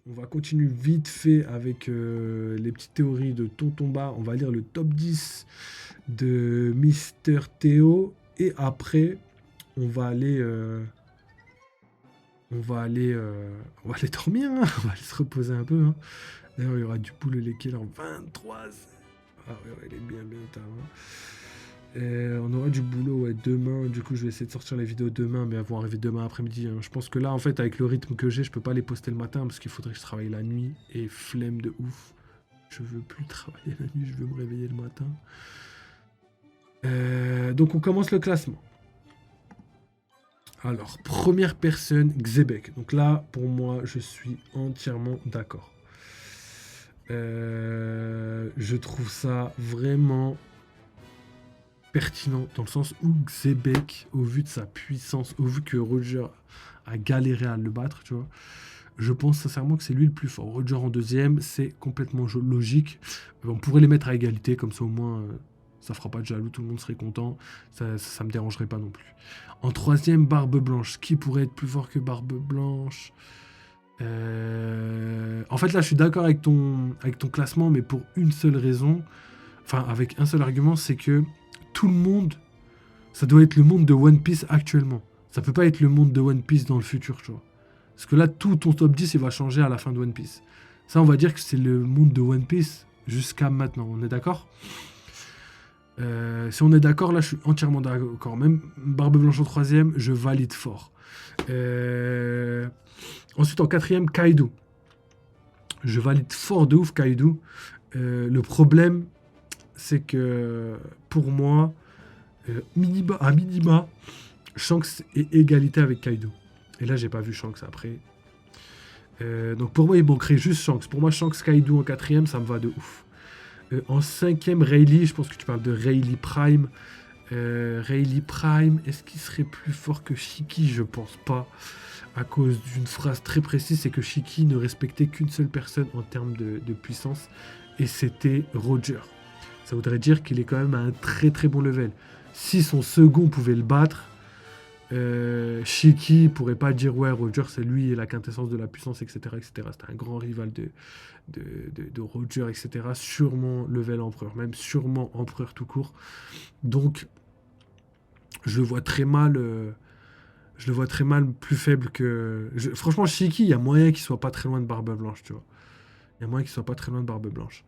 On va continuer vite fait avec les petites théories de Tontomba. On va lire le top 10 de Mister Théo. Et après, on va aller, on va aller, on va aller dormir, hein. On va aller se reposer un peu, hein. D'ailleurs, il y aura du boulot les kills en 23. Ah ouais, ouais, il est bien, bien tard, hein. On aura du boulot ouais, demain. Du coup, je vais essayer de sortir les vidéos demain, mais elles vont arriver demain après-midi, hein. Je pense que là, en fait, avec le rythme que j'ai, je peux pas les poster le matin parce qu'il faudrait que je travaille la nuit et flemme de ouf. Je veux plus travailler la nuit, je veux me réveiller le matin. Donc, on commence le classement. Alors, première personne, Xebec. Donc là, pour moi, je suis entièrement d'accord. Je trouve ça vraiment pertinent dans le sens où Xebec, au vu de sa puissance, au vu que Roger a galéré à le battre, tu vois, je pense sincèrement que c'est lui le plus fort. Roger en deuxième, c'est complètement logique. On pourrait les mettre à égalité, comme ça au moins ça fera pas de jaloux, tout le monde serait content. Ça me dérangerait pas non plus. En troisième, Barbe Blanche. Qui pourrait être plus fort que Barbe Blanche? En fait, là, je suis d'accord avec ton classement, mais pour une seule raison, enfin, avec un seul argument, c'est que tout le monde, ça doit être le monde de One Piece actuellement. Ça peut pas être le monde de One Piece dans le futur, tu vois. Parce que là, tout ton top 10, il va changer à la fin de One Piece. Ça, on va dire que c'est le monde de One Piece jusqu'à maintenant. On est d'accord? Si on est d'accord, là, je suis entièrement d'accord. Même Barbe Blanche en troisième, je valide fort. Euh, Ensuite, en quatrième, Kaido. Je valide fort de ouf Kaido. Le problème, c'est que pour moi, à minima, Shanks est égalité avec Kaido. Et là, j'ai pas vu Shanks après. Donc pour moi, il manquerait juste Shanks. Pour moi, Shanks Kaido en quatrième, ça me va de ouf. En cinquième, Rayleigh, je pense que tu parles de Rayleigh Prime. Rayleigh Prime, est-ce qu'il serait plus fort que Shiki? Je pense pas. À cause d'une phrase très précise, c'est que Shiki ne respectait qu'une seule personne en termes de puissance, et c'était Roger. Ça voudrait dire qu'il est quand même à un très très bon level. Si son second pouvait le battre, Shiki pourrait pas dire ouais, Roger c'est lui la quintessence de la puissance, etc. etc. C'était un grand rival de Roger, etc. Sûrement level empereur, même sûrement empereur tout court. Donc je le vois très mal. Je le vois très mal plus faible que. Franchement, Shiki, il y a moyen qu'il soit pas très loin de Barbe Blanche, tu vois. Il y a moyen qu'il soit pas très loin de Barbe Blanche.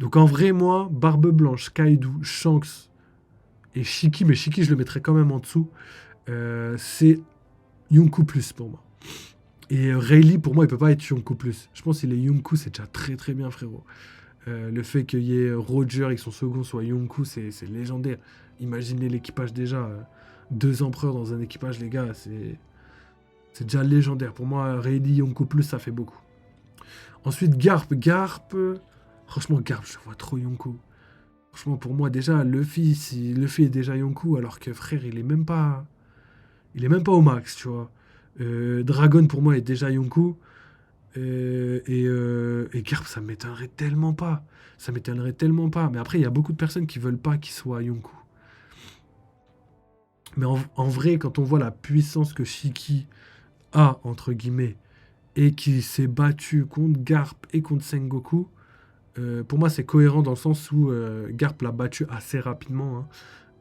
Donc en vrai, moi, Barbe Blanche, Kaido, Shanks et Shiki, mais Shiki, je le mettrais quand même en dessous. C'est Yonkou plus pour moi. Et Rayleigh, pour moi, il peut pas être Yonkou plus. Je pense qu'il est Yonkou, c'est déjà très très bien, frérot. Le fait qu'il y ait Roger et que son second soit Yonkou, c'est légendaire. Imaginez l'équipage déjà. Deux empereurs dans un équipage, les gars, c'est déjà légendaire. Pour moi, Rayleigh, Yonkou plus, ça fait beaucoup. Ensuite, Garp. Franchement, Garp, je vois trop Yonkou. Franchement, pour moi, déjà, Luffy est déjà Yonkou, alors que frère, il est même pas au max, tu vois. Dragon, pour moi, est déjà Yonkou. Et Garp, ça m'étonnerait tellement pas. Ça m'étonnerait tellement pas. Mais après, il y a beaucoup de personnes qui veulent pas qu'il soit Yonkou. Mais en vrai, quand on voit la puissance que Shiki a, entre guillemets, et qui s'est battu contre Garp et contre Sengoku, pour moi, c'est cohérent dans le sens où Garp l'a battu assez rapidement, hein.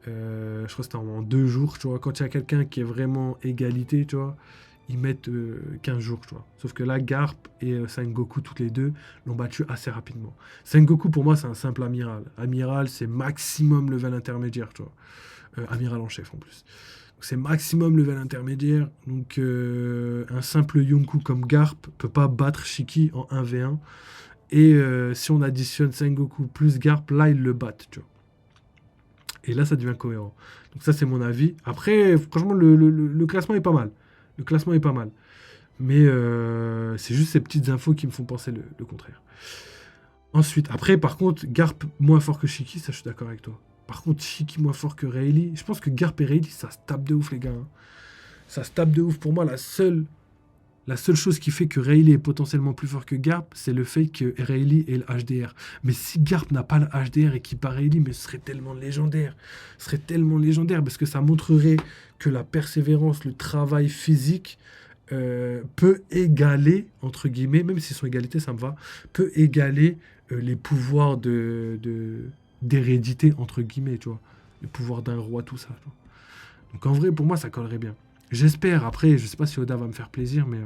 Je crois que c'était en 2 jours, tu vois. Quand il y a quelqu'un qui est vraiment égalité, tu vois, ils mettent 15 jours, tu vois. Sauf que là, Garp et Sengoku, toutes les deux, l'ont battu assez rapidement. Sengoku, pour moi, c'est un simple amiral. Amiral, c'est maximum level intermédiaire, tu vois. Amiral en chef, en plus. Donc, c'est maximum level intermédiaire. Donc, un simple Yonkou comme Garp peut pas battre Shiki en 1v1. Et si on additionne Sengoku plus Garp, là, ils le battent, tu vois. Et là, ça devient cohérent. Donc ça, c'est mon avis. Après, franchement, le classement est pas mal. Le classement est pas mal. Mais c'est juste ces petites infos qui me font penser le contraire. Ensuite, après, par contre, Garp moins fort que Shiki, ça, je suis d'accord avec toi. Par contre, Shiki moins fort que Rayleigh. Je pense que Garp et Rayleigh, ça se tape de ouf, les gars, hein. Ça se tape de ouf. Pour moi, la seule chose qui fait que Rayleigh est potentiellement plus fort que Garp, c'est le fait que Rayleigh ait le HDR. Mais si Garp n'a pas le HDR et qu'il bat Rayleigh, mais ce serait tellement légendaire. Ce serait tellement légendaire parce que ça montrerait que la persévérance, le travail physique peut égaler, entre guillemets, même si son égalité, ça me va, peut égaler les pouvoirs d'hérédité, entre guillemets, tu vois. Le pouvoir d'un roi, tout ça. Tu vois. Donc en vrai, pour moi, ça collerait bien. J'espère, après, je sais pas si Oda va me faire plaisir, mais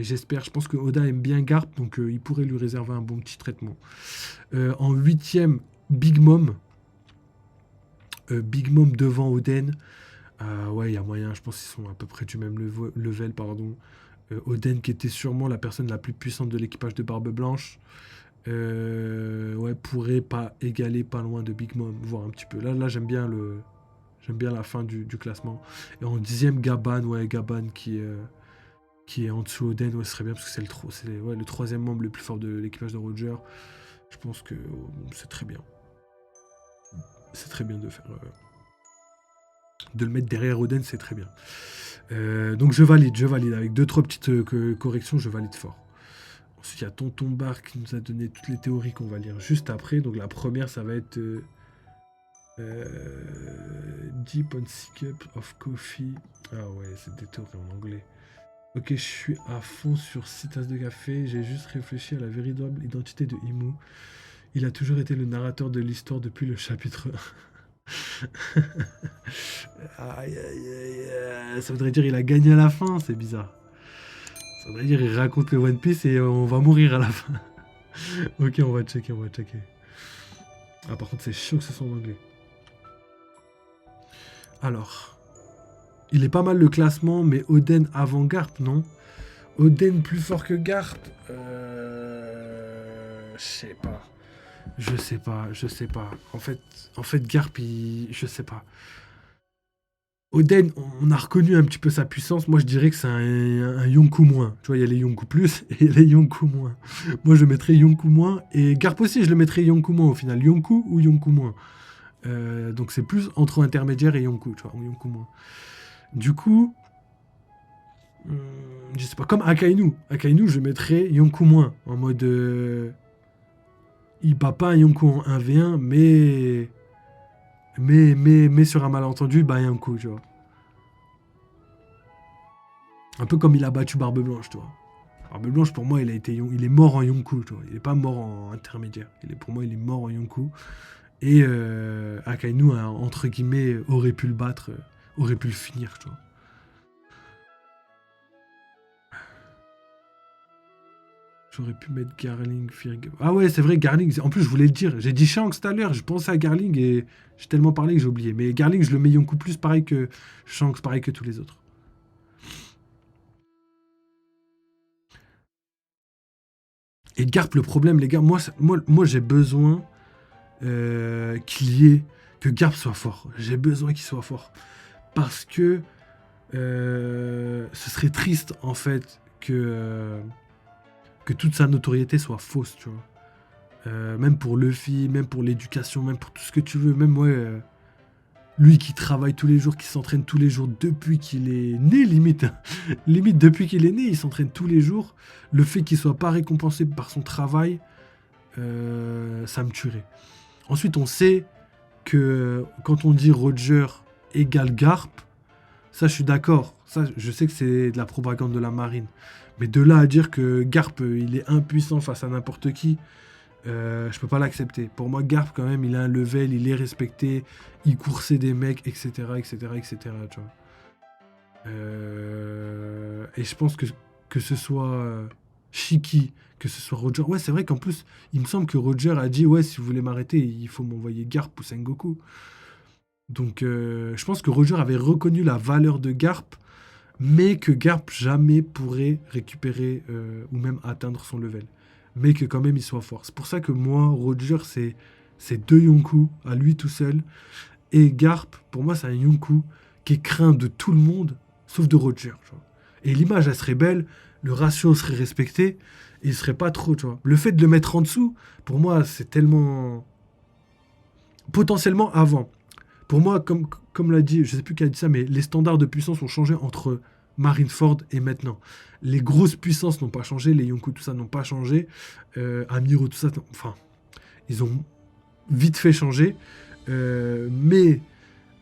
j'espère. Je pense que Oda aime bien Garp, donc il pourrait lui réserver un bon petit traitement. En huitième, Big Mom. Big Mom devant Oden. Ouais, il y a moyen, je pense qu'ils sont à peu près du même level, pardon. Oden qui était sûrement la personne la plus puissante de l'équipage de Barbe Blanche. Ouais, pourrait pas égaler pas loin de Big Mom, voire un petit peu. Là j'aime bien la fin du classement. Et en dixième, Gaban, ouais, Gaban qui est en dessous Oden, ouais, ce serait bien parce que c'est ouais, le troisième membre le plus fort de l'équipage de Roger. Je pense que c'est très bien. C'est très bien de faire. De le mettre derrière Oden, c'est très bien. Donc je valide. Avec deux, trois petites corrections, je valide fort. Ensuite, il y a Tonton Bar qui nous a donné toutes les théories qu'on va lire juste après. Donc la première, ça va être Deep on Cup of Coffee. Ah ouais, c'est des théories en anglais. Ok, je suis à fond sur 6 tasses de café. J'ai juste réfléchi à la véritable identité de Imu. Il a toujours été le narrateur de l'histoire depuis le chapitre 1. Aïe, aïe, aïe. Ça voudrait dire il a gagné à la fin, c'est bizarre. Ça voudrait dire il raconte le One Piece et on va mourir à la fin. Ok, on va checker. Ah, par contre, c'est chaud que ce soit en anglais. Alors, il est pas mal le classement, mais Oden avant Garp, non? Oden plus fort que Garp? Je sais pas. Je sais pas. En fait Garp, je sais pas. Oden, on a reconnu un petit peu sa puissance. Moi, je dirais que c'est un Yonkou moins. Tu vois, il y a les Yonkou plus et les Yonkou moins. Moi, je mettrais Yonkou moins. Et Garp aussi, je le mettrais Yonkou moins au final. Yonkou ou Yonkou moins. Donc, c'est plus entre intermédiaire et Yonkou, tu vois, ou Yonkou moins. Du coup, je sais pas, comme Akainu. Akainu, je mettrais Yonkou moins. En mode. Il bat pas un Yonkou en 1v1, mais sur un malentendu, bah Yonkou, tu vois. Un peu comme il a battu Barbe Blanche, tu vois. Barbe Blanche, pour moi, il est mort en Yonkou, tu vois. Il est pas mort en intermédiaire. Pour moi, il est mort en Yonkou. Et Akainu, entre guillemets, aurait pu le battre, aurait pu le finir, tu vois. J'aurais pu mettre Garling, Firg. Ah ouais, c'est vrai, Garling. En plus, je voulais le dire. J'ai dit Shanks tout à l'heure. Je pensais à Garling et j'ai tellement parlé que j'ai oublié. Mais Garling, je le mets Yonkou plus, pareil que Shanks, pareil que tous les autres. Et Garp, le problème, les gars, moi j'ai besoin qu'il y ait. Que Garp soit fort. J'ai besoin qu'il soit fort. Parce que ce serait triste, en fait, que toute sa notoriété soit fausse, tu vois. Même pour Luffy, même pour l'éducation, même pour tout ce que tu veux. Même, ouais, lui qui travaille tous les jours, qui s'entraîne tous les jours depuis qu'il est né, limite. Limite, depuis qu'il est né, il s'entraîne tous les jours. Le fait qu'il soit pas récompensé par son travail, ça me tuerait. Ensuite, on sait que quand on dit Roger égale Garp, ça je suis d'accord. Ça, je sais que c'est de la propagande de la marine. Mais de là à dire que Garp, il est impuissant face à n'importe qui, je peux pas l'accepter. Pour moi, Garp, quand même, il a un level, il est respecté, il coursait des mecs, etc., etc., etc., tu vois. Et je pense que ce soit Shiki, que ce soit Roger. Ouais, c'est vrai qu'en plus, il me semble que Roger a dit, ouais, si vous voulez m'arrêter, il faut m'envoyer Garp ou Sengoku. Donc, je pense que Roger avait reconnu la valeur de Garp, mais que Garp jamais pourrait récupérer ou même atteindre son level. Mais que quand même il soit fort. C'est pour ça que moi, Roger, c'est deux Yonkou à lui tout seul. Et Garp, pour moi, c'est un Yonkou qui est craint de tout le monde, sauf de Roger. Tu vois. Et l'image, elle serait belle, le ratio serait respecté, et il serait pas trop, tu vois. Le fait de le mettre en dessous, pour moi, c'est tellement... Potentiellement avant. Pour moi, comme l'a dit, je sais plus qui a dit ça, mais les standards de puissance ont changé entre Marineford et maintenant. Les grosses puissances n'ont pas changé, les Yonkou, tout ça, n'ont pas changé. Amiro, tout ça, enfin, ils ont vite fait changer. Mais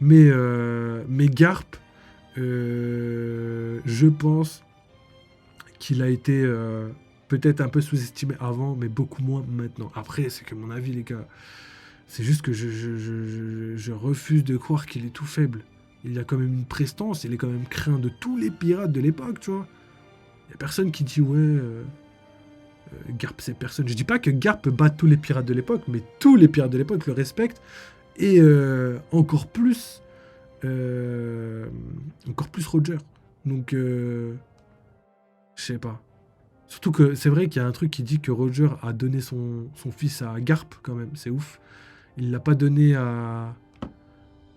Garp, je pense qu'il a été peut-être un peu sous-estimé avant, mais beaucoup moins maintenant. Après, c'est que mon avis, les gars. C'est juste que je refuse de croire qu'il est tout faible. Il a quand même une prestance, il est quand même craint de tous les pirates de l'époque, tu vois. Il n'y a personne qui dit, ouais, Garp c'est personne. Je dis pas que Garp peut battre tous les pirates de l'époque, mais tous les pirates de l'époque le respectent. Et encore plus Roger. Donc, je sais pas. Surtout que c'est vrai qu'il y a un truc qui dit que Roger a donné son fils à Garp, quand même. C'est ouf. Il l'a pas donné à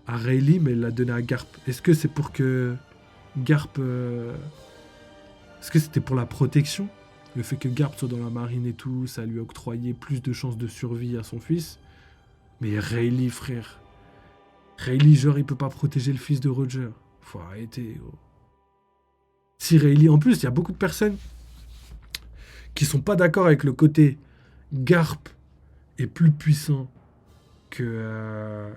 Rayleigh, mais il l'a donné à Garp. Est-ce que c'est pour que Garp... Est-ce que c'était pour la protection? Le fait que Garp soit dans la marine et tout, ça lui a octroyé plus de chances de survie à son fils. Mais Rayleigh, frère. Rayleigh, genre, il peut pas protéger le fils de Roger. Faut arrêter. Oh. Si Rayleigh... En plus, il y a beaucoup de personnes qui sont pas d'accord avec le côté Garp est plus puissant que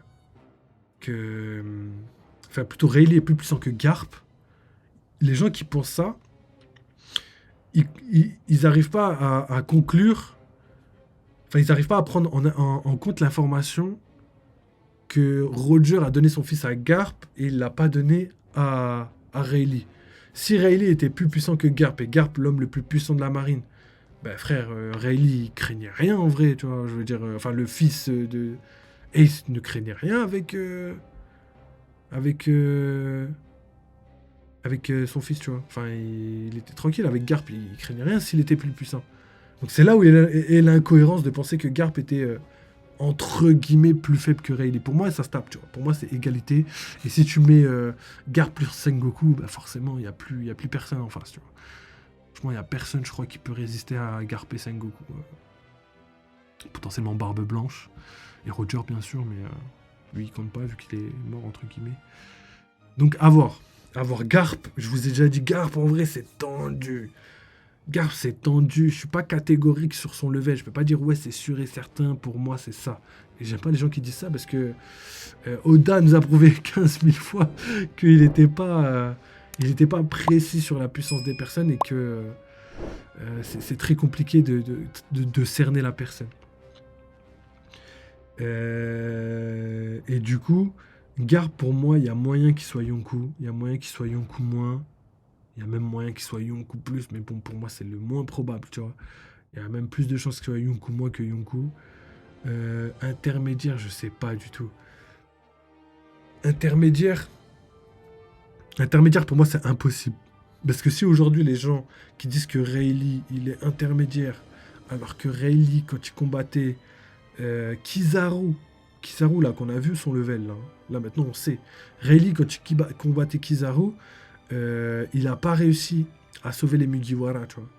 enfin plutôt Rayleigh est plus puissant que Garp. Les gens qui pensent ça, ils arrivent pas à conclure, enfin ils arrivent pas à prendre en compte l'information que Roger a donné son fils à Garp et il l'a pas donné à Rayleigh. Si Rayleigh était plus puissant que Garp et Garp l'homme le plus puissant de la marine, ben frère, Rayleigh il craignait rien en vrai, tu vois, je veux dire, enfin le fils de Ace ne craignait rien avec son fils, tu vois. Enfin, il était tranquille avec Garp, il craignait rien s'il était plus puissant. Donc c'est là où est l'incohérence de penser que Garp était entre guillemets plus faible que Rayleigh. Pour moi, ça se tape, tu vois. Pour moi, c'est égalité. Et si tu mets Garp plus Sengoku, bah forcément, il y a plus personne en face, tu vois. Franchement, il y a personne, je crois, qui peut résister à Garp et Sengoku. Potentiellement Barbe Blanche et Roger, bien sûr, mais lui, il compte pas vu qu'il est mort entre guillemets. Donc à voir. Garp, je vous ai déjà dit, Garp, en vrai, c'est tendu. Garp, c'est tendu. Je suis pas catégorique sur son level. Je peux pas dire, ouais, c'est sûr et certain, pour moi, c'est ça. Et j'aime pas les gens qui disent ça parce que Oda nous a prouvé 15 000 fois qu'il n'était pas, précis sur la puissance des personnes et que c'est très compliqué de cerner la personne. Et du coup, Garp, pour moi, il y a moyen qu'il soit Yonkou. Il y a moyen qu'il soit Yonkou moins. Il y a même moyen qu'il soit Yonkou plus. Mais bon, pour moi, c'est le moins probable, tu vois. Il y a même plus de chances qu'il soit Yonkou moins que Yonkou. Intermédiaire, je sais pas du tout. Intermédiaire, pour moi, c'est impossible. Parce que si aujourd'hui, les gens qui disent que Rayleigh, il est intermédiaire, alors que Rayleigh, quand il combattait Kizaru, là, qu'on a vu son level, là maintenant on sait. Rayleigh, quand il combattait Kizaru, il a pas réussi à sauver les Mugiwara, tu vois.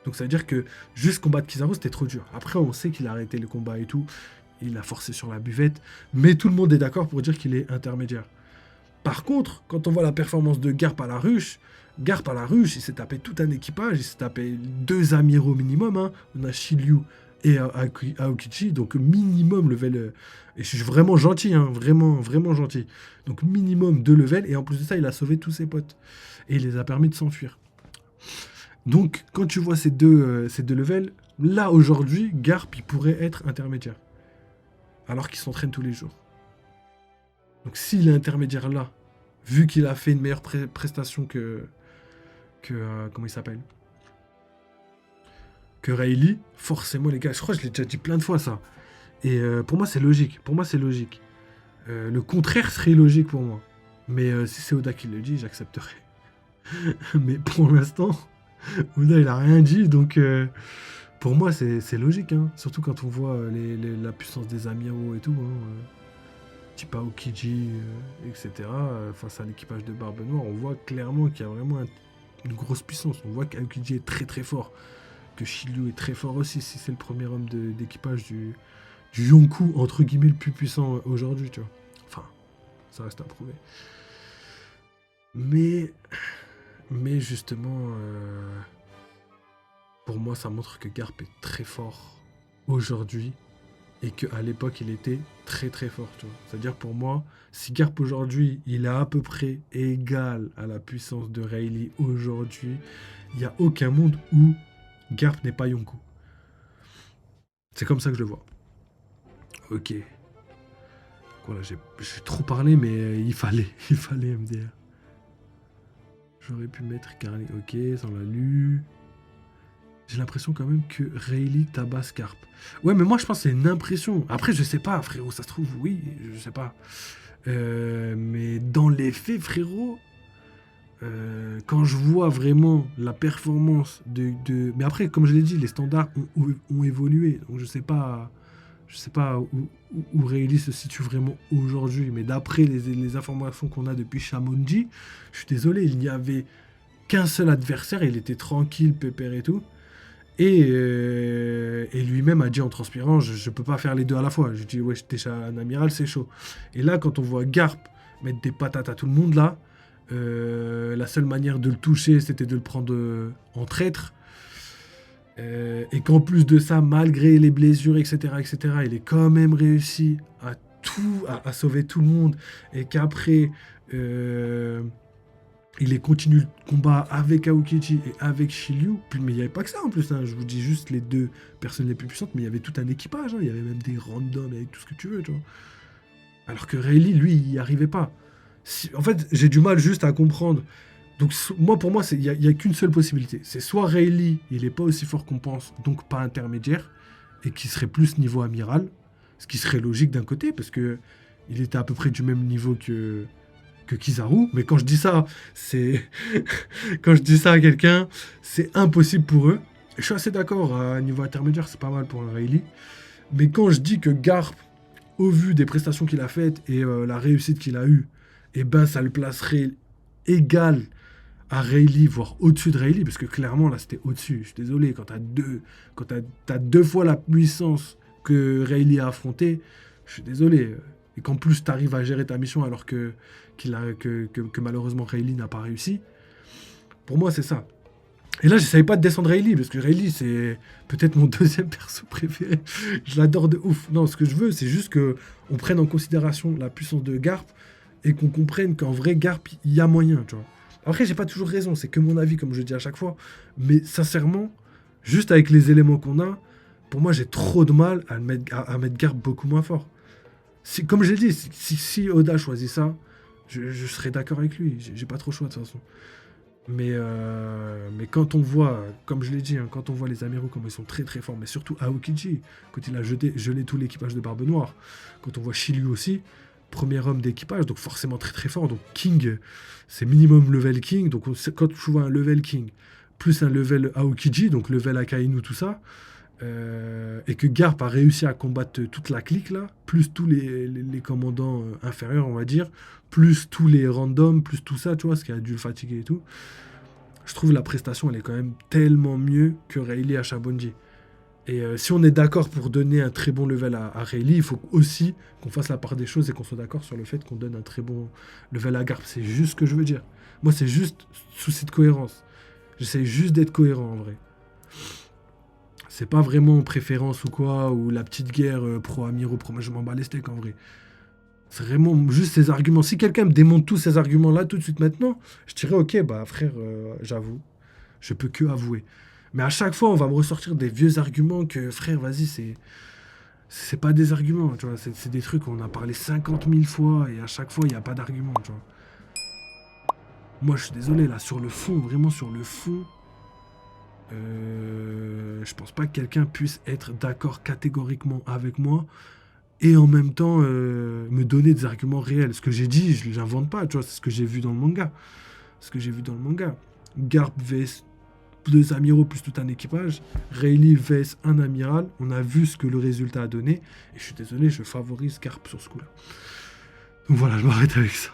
Donc ça veut dire que juste combattre Kizaru, c'était trop dur. Après, on sait qu'il a arrêté le combat et tout. Il a forcé sur la buvette. Mais tout le monde est d'accord pour dire qu'il est intermédiaire. Par contre, quand on voit la performance de Garp à la ruche, il s'est tapé tout un équipage. Il s'est tapé 2 amiraux minimum. Hein. On a Shiryu et Aokichi, donc minimum level. Et je suis vraiment gentil, hein, vraiment gentil. Donc minimum 2 levels, et en plus de ça, il a sauvé tous ses potes. Et il les a permis de s'enfuir. Donc quand tu vois ces deux levels, là aujourd'hui, Garp, il pourrait être intermédiaire. Alors qu'il s'entraîne tous les jours. Donc s'il est intermédiaire là, vu qu'il a fait une meilleure prestation que comment il s'appelle, que Rayleigh, forcément les gars, je crois que je l'ai déjà dit plein de fois ça. Et pour moi c'est logique. Le contraire serait logique pour moi. Mais si c'est Oda qui le dit, j'accepterai. Mais pour l'instant, Oda il a rien dit, donc pour moi c'est logique. Hein. Surtout quand on voit la puissance des amiraux et tout. Hein, type Aokiji, etc. Face à l'équipage de Barbe Noire, on voit clairement qu'il y a vraiment une grosse puissance. On voit qu'Aokiji est très très fort. Que Shiryu est très fort aussi, si c'est le premier homme d'équipage du Yonkou, entre guillemets, le plus puissant aujourd'hui, tu vois. Enfin, ça reste à prouver. Mais justement, pour moi, ça montre que Garp est très fort aujourd'hui et qu'à l'époque, il était très très fort, tu vois. C'est-à-dire pour moi, si Garp aujourd'hui, il est à peu près égal à la puissance de Rayleigh aujourd'hui, il n'y a aucun monde où Garp n'est pas Yonkou. C'est comme ça que je le vois. Ok. Voilà, j'ai trop parlé, mais il fallait MDR. J'aurais pu mettre Carly. Ok, ça on l'a lu. J'ai l'impression quand même que Rayleigh tabasse Garp. Ouais, mais moi je pense que c'est une impression. Après, je sais pas, frérot, ça se trouve, oui, je sais pas. Mais dans les faits, frérot, quand je vois vraiment la performance Mais après, comme je l'ai dit, les standards ont évolué. Donc je sais pas où Rayleigh se situe vraiment aujourd'hui. Mais d'après les informations qu'on a depuis Shamonji, je suis désolé, il n'y avait qu'un seul adversaire. Il était tranquille, pépère et tout. Et lui-même a dit en transpirant, je peux pas faire les deux à la fois. Je dis, ouais, t'es un amiral, c'est chaud. Et là, quand on voit Garp mettre des patates à tout le monde, là, la seule manière de le toucher, c'était de le prendre en traître. Et qu'en plus de ça, malgré les blessures, etc., il est quand même réussi à sauver tout le monde. Et qu'après, il est continue le combat avec Aokiji et avec Shiryu. Mais il n'y avait pas que ça en plus. Hein. Je vous dis juste les deux personnes les plus puissantes, mais il y avait tout un équipage. Hein. Il y avait même des randoms avec tout ce que tu veux. Tu vois. Alors que Rayleigh, lui, il n'y arrivait pas. En fait, j'ai du mal juste à comprendre. Donc moi, pour moi, il n'y a qu'une seule possibilité. C'est soit Rayleigh, il n'est pas aussi fort qu'on pense, donc pas intermédiaire, et qui serait plus niveau amiral. Ce qui serait logique d'un côté, parce que il était à peu près du même niveau que Kizaru, mais quand je dis ça, c'est quand je dis ça à quelqu'un, c'est impossible pour eux. Je suis assez d'accord, à niveau intermédiaire, c'est pas mal pour un Rayleigh. Mais quand je dis que Garp, au vu des prestations qu'il a faites et la réussite qu'il a eue, eh ben ça le placerait égal à Rayleigh, voire au-dessus de Rayleigh, parce que clairement là c'était au-dessus. Je suis désolé, quand t'as deux fois la puissance que Rayleigh a affronté, je suis désolé. Et qu'en plus tu arrives à gérer ta mission alors que malheureusement Rayleigh n'a pas réussi. Pour moi c'est ça. Et là j'essayais pas de descendre Rayleigh, parce que Rayleigh c'est peut-être mon deuxième perso préféré. Je l'adore de ouf. Non, ce que je veux c'est juste que on prenne en considération la puissance de Garp et qu'on comprenne qu'en vrai Garp il y a moyen, tu vois. Après j'ai pas toujours raison, c'est que mon avis comme je dis à chaque fois. Mais sincèrement, juste avec les éléments qu'on a, pour moi j'ai trop de mal à mettre Garp beaucoup moins fort. Comme je l'ai dit, si Oda choisit ça, je serais d'accord avec lui. J'ai pas trop le choix de toute façon. Mais quand on voit, comme je l'ai dit, hein, quand on voit les amiraux comme ils sont très très forts, mais surtout Aokiji, quand il a gelé tout l'équipage de Barbe Noire, quand on voit Shiryu aussi, premier homme d'équipage, donc forcément très très fort, donc King, c'est minimum level King, donc quand tu vois un level King, plus un level Aokiji, donc level Akainu, tout ça, et que Garp a réussi à combattre toute la clique là, plus tous les commandants inférieurs, on va dire, plus tous les randoms, plus tout ça, tu vois, ce qui a dû le fatiguer et tout. Je trouve la prestation, elle est quand même tellement mieux que Rayleigh à Shamonji. Et si on est d'accord pour donner un très bon level à Rayleigh, il faut aussi qu'on fasse la part des choses et qu'on soit d'accord sur le fait qu'on donne un très bon level à Garp. C'est juste ce que je veux dire. Moi, c'est juste souci de cohérence. J'essaie juste d'être cohérent en vrai. C'est pas vraiment préférence ou quoi, ou la petite guerre pro-Amiro, pro... Je m'en bats les steaks en vrai. C'est vraiment juste ces arguments. Si quelqu'un me démonte tous ces arguments-là tout de suite maintenant, je dirais ok, bah frère, j'avoue. Je peux que avouer. Mais à chaque fois, on va me ressortir des vieux arguments que frère, vas-y, c'est pas des arguments, tu vois. C'est des trucs qu'on a parlé 50 000 fois et à chaque fois, il n'y a pas d'argument, tu vois. Moi, je suis désolé, là, sur le fond, vraiment sur le fond, je pense pas que quelqu'un puisse être d'accord catégoriquement avec moi et en même temps me donner des arguments réels. Ce que j'ai dit, je l'invente pas, tu vois, c'est ce que j'ai vu dans le manga. Ce que j'ai vu dans le manga. Garp vs 2 amiraux plus tout un équipage. Rayleigh vs un amiral. On a vu ce que le résultat a donné. Et je suis désolé, je favorise Garp sur ce coup-là. Donc voilà, je m'arrête avec ça.